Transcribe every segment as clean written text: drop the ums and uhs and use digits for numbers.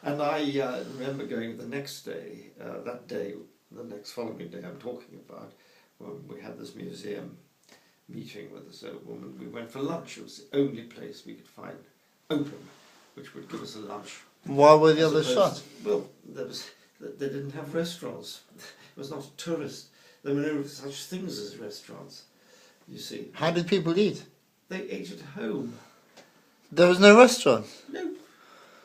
And I remember going the next day, the next following day I'm talking about, when we had this museum meeting with this old woman. We went for lunch. It was the only place we could find open, which would give us a lunch. Why were the others shut? Well, they didn't have restaurants. It was not a tourist. There were no such things as restaurants, you see. How did people eat? They ate at home. There was no restaurant? No.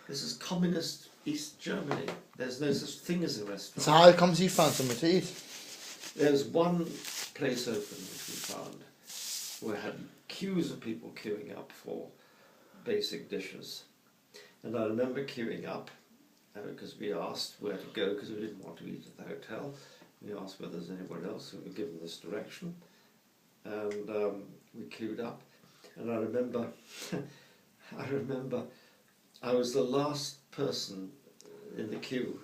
This is communist East Germany. There's no such thing as a restaurant. So how comes you found somewhere to eat? There's one place open which we found where had queues of people queuing up for basic dishes. And I remember queuing up because we asked where to go because we didn't want to eat at the hotel. We asked whether there's anyone else who were given this direction. And we queued up. And I remember, I was the last person in the queue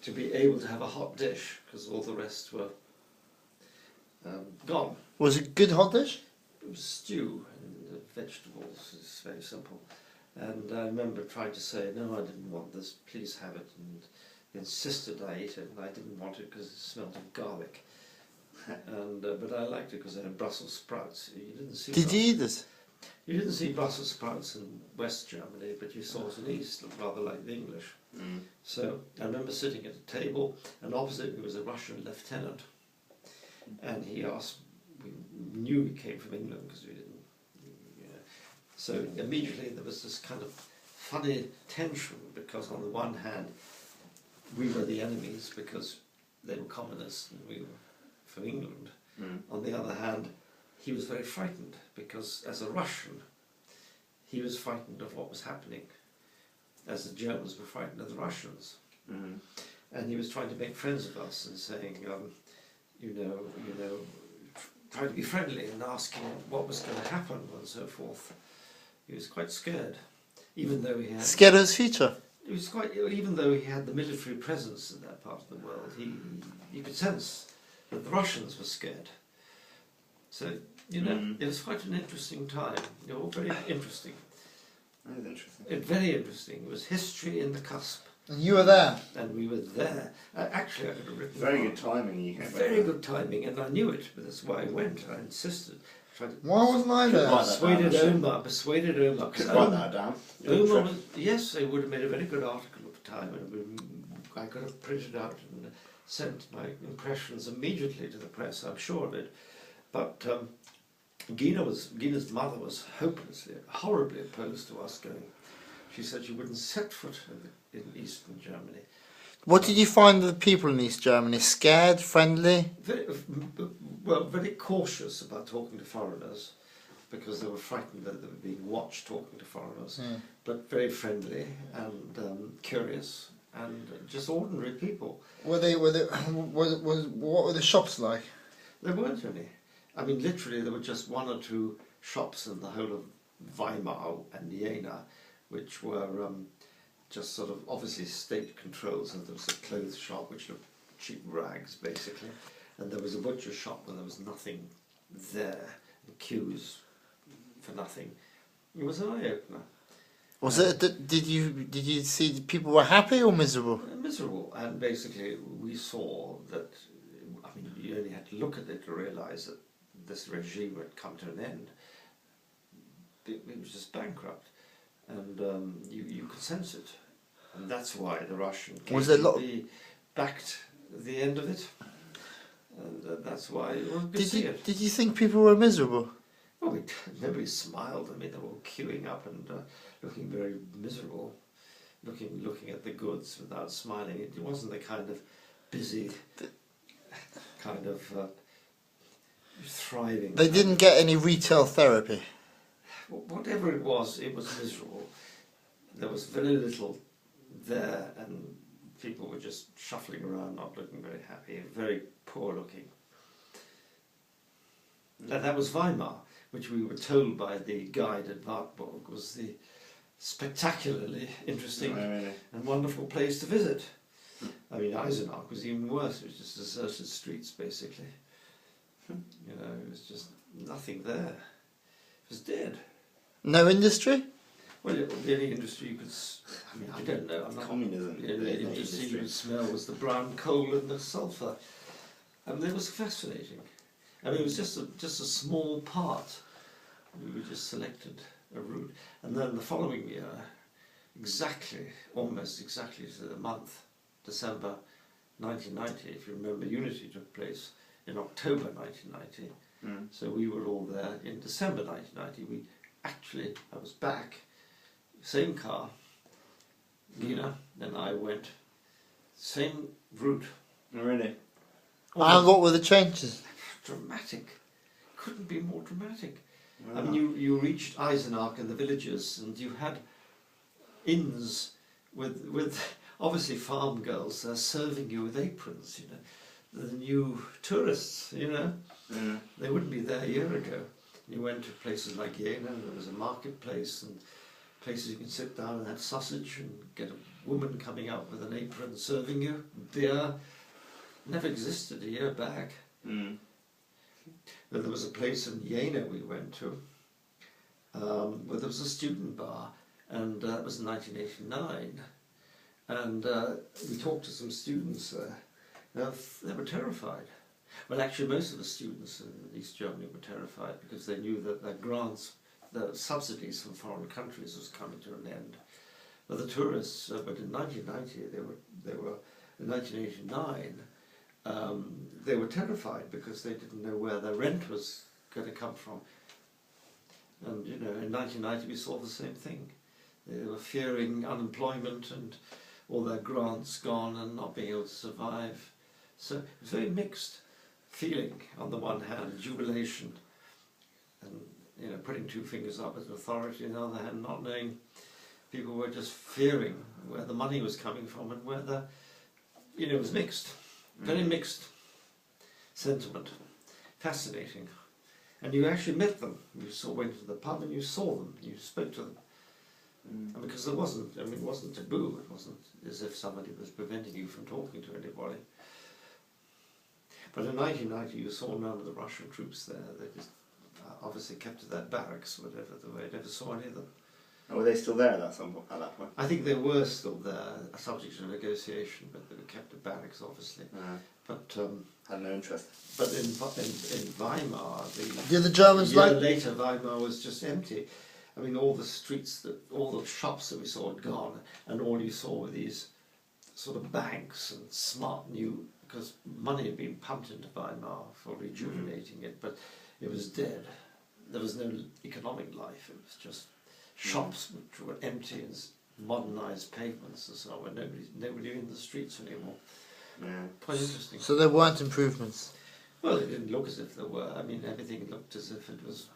to be able to have a hot dish because all the rest were gone. Was it good hot dish? It was stew and vegetables. It's very simple. And I remember trying to say, no, I didn't want this, please have it. And they insisted I eat it, and I didn't want it because it smelled of garlic. And but I liked it because they had Brussels sprouts. You didn't see. Did you eat this? You didn't see Brussels sprouts in West Germany, but you saw it in East, rather like the English. Mm. So I remember sitting at a table, and opposite me was a Russian lieutenant. And he asked, we knew he came from England because we didn't, so immediately there was this kind of funny tension because on the one hand we were the enemies because they were communists and we were from England. Mm. On the other hand, he was very frightened because as a Russian he was frightened of what was happening as the Germans were frightened of the Russians. Mm. And he was trying to make friends of us and saying, trying to be friendly and asking what was going to happen and so forth. He was quite scared, even though he had... Scared of his future? He was quite, even though he had the military presence in that part of the world, you could sense that the Russians were scared. So, it was quite an interesting time. They were all very interesting. That is interesting. Very interesting. It was history in the cusp. And you were there? And we were there. Actually, I could have written... Very good timing. You came very good timing, and I knew it, but that's why I went. I insisted. Why wasn't I there? Persuaded Omar. Could write that down. Omar was, yes, they would have made a very good article at the time, and I could have printed out and sent my impressions immediately to the press, I'm sure of it. But Gina's mother was horribly opposed to us going. She said she wouldn't set foot in Eastern Germany. What did you find of the people in East Germany? Scared, friendly? Very cautious about talking to foreigners because they were frightened that they were being watched talking to foreigners, but very friendly and curious and just ordinary people. What were the shops like? There weren't any. I mean, literally there were just one or two shops in the whole of Weimar and Jena which were just sort of obviously state controls, and there was a clothes shop which looked cheap rags basically, and there was a butcher shop and there was nothing there, and queues for nothing. It was an eye-opener. Was it? Did you see people were happy or miserable? Miserable, and basically we saw that. I mean, you only had to look at it to realise that this regime had come to an end. It was just bankrupt. And you could sense it, and that's why the Russian KGB backed the end of it, and that's why it was good to see it. Did you think people were miserable? Well, nobody smiled. I mean, they were all queuing up and looking very miserable, looking at the goods without smiling. It wasn't the kind of busy, kind of thriving. They didn't get any retail therapy. Whatever it was miserable. There was very little there, and people were just shuffling around, not looking very happy, very poor looking. And that was Weimar, which we were told by the guide at Wartburg was the spectacularly interesting and wonderful place to visit. I mean, Eisenach was even worse. It was just deserted streets, basically. It was just nothing there. It was dead. No industry? Well, the only industry you could, I mean, I don't know, I'm not, Communism. the only industry you could smell was the brown coal and the sulphur. And it was fascinating. I mean, it was just a small part. We just selected a route. And then the following year, almost exactly to the month, December 1990, if you remember, Unity took place in October 1990. So we were all there in December 1990. I was back, same car, Gina and I went, same route. Oh, really? And what were the changes? Dramatic. Couldn't be more dramatic. Wow. I mean, you reached Eisenach and the villages, and you had inns with obviously farm girls serving you with aprons, you know, the new tourists, you know. They wouldn't be there a year ago. You went to places like Jena, and there was a marketplace and places you can sit down and have sausage and get a woman coming out with an apron serving you. Beer never existed a year back. Then there was a place in Jena we went to where there was a student bar, and that was in 1989. And we talked to some students there. They were terrified. Well, actually, most of the students in East Germany were terrified because they knew that their grants, the subsidies from foreign countries was coming to an end. But the tourists, but in 1990, they were in 1989, they were terrified because they didn't know where their rent was going to come from. And you know, in 1990 we saw the same thing. They were fearing unemployment and all their grants gone and not being able to survive. So it was very mixed feeling. On the one hand, jubilation and, you know, putting two fingers up at authority. On the other hand, not knowing. People were just fearing where the money was coming from and where the, you know, it was mixed. Very mixed sentiment. Fascinating. And you actually met them. You went to the pub and you saw them. You spoke to them. And because there wasn't, I mean, it wasn't taboo. It wasn't as if somebody was preventing you from talking to anybody. But in 1990, you saw none of the Russian troops there. They just obviously kept to their barracks, whatever the way. I never saw any of them. Oh, were they still there at that point? I think they were still there, subject to negotiation, but they were kept at barracks, obviously. But had no interest. But in Weimar, Did the Germans a year like? later, Weimar was just empty. I mean, all the streets, all the shops that we saw had gone, and all you saw were these sort of banks and smart new, because money had been pumped into Weimar for rejuvenating it, but it was dead. There was no economic life. It was just shops which were empty and modernised pavements and so on, where nobody in the streets anymore. Quite interesting. So there weren't improvements. Well, it didn't look as if there were. I mean, everything looked as if it was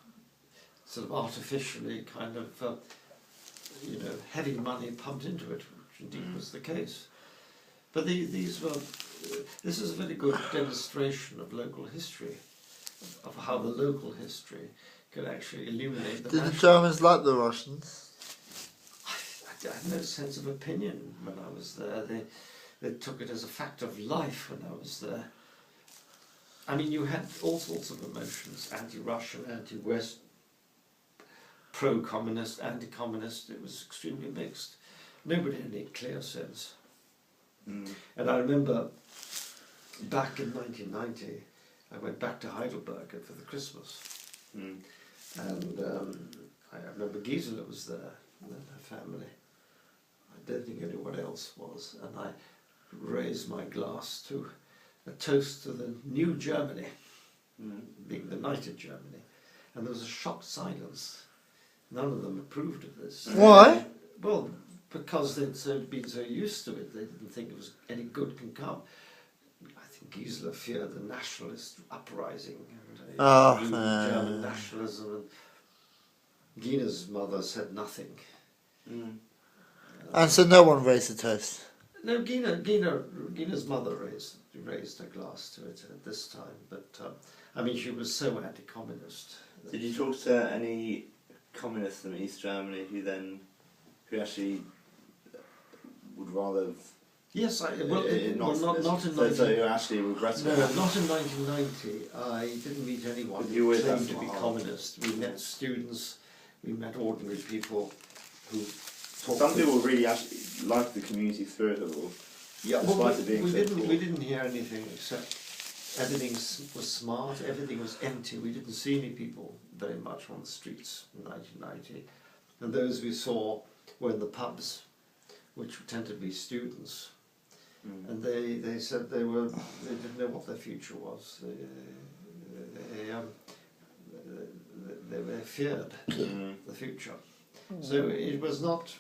sort of artificially kind of, you know, heavy money pumped into it, which indeed was the case. But this is a very good demonstration of local history, of how the local history can actually illuminate the Did the national. Germans like the Russians? I had no sense of opinion when I was there. They took it as a fact of life when I was there. I mean, you had all sorts of emotions: anti-Russian, anti-West, pro-communist, anti-communist. It was extremely mixed. Nobody had any clear sense. And I remember back in 1990, I went back to Heidelberg for the Christmas. And I remember Gisela was there, and her family. I don't think anyone else was. And I raised my glass to a toast to the new Germany, being the United Germany. And there was a shocked silence. None of them approved of this. Why? Well, because they'd been so used to it, they didn't think it was any good can come. I think Gisela feared the nationalist uprising and German nationalism. And Gina's mother said nothing. And so no one raised a toast? No, Gina's mother raised a glass to it at this time, but I mean, she was so anti-communist. Did you talk to any communists in East Germany who actually would rather? Yes, not in So you actually regretted No, that? not in 1990. I didn't meet anyone But you were who claimed to that be far. communist. We met students, we met ordinary people who talked. Some people really actually like the community spirit of it all. Yeah, despite well, it being we so didn't. cool. We didn't hear anything except everything was smart. Everything was empty. We didn't see any people very much on the streets in 1990, and those we saw were in the pubs, which tended to be students, and they said they didn't know what their future was. They feared the future. So it was not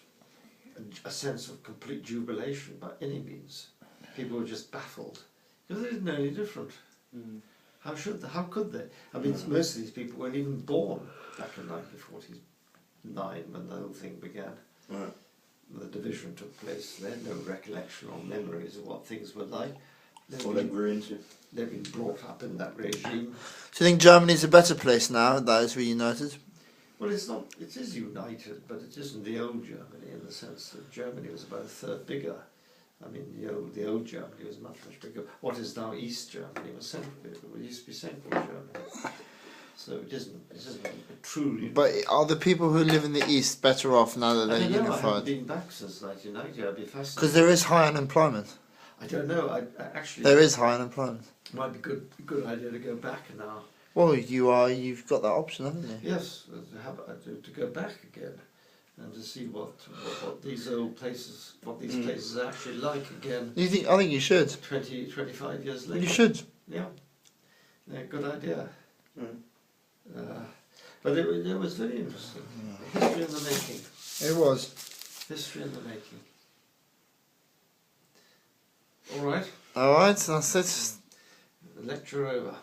a sense of complete jubilation by any means. People were just baffled because they didn't know any different. How could they? I mean, most of these people weren't even born back in 1949 when the whole thing began. Right. The division took place. They had no recollection or memories of what things were like. Or they grew into. They've been brought up in that regime. So you think Germany's a better place now that it's reunited? Well, it's not. It is united, but it isn't the old Germany in the sense that Germany was about a third bigger. I mean, the old Germany was much bigger. What is now East Germany was central. It used to be Central Germany. So it isn't a truly. But are the people who live in the East better off now that I they're don't know. I haven't unified? been back since 1990. I'd be fascinated. Because there is high unemployment. I don't know. I actually. There is high unemployment. Might be good idea to go back now. Well, you've got that option, haven't you? Yes, to go back again, and to see what these old places, places are actually like again. I think you should. 25 years later. You should. Yeah, good idea. But it was very interesting. History in the making. It was. History in the making. All right. All right, that's it. Lecture over.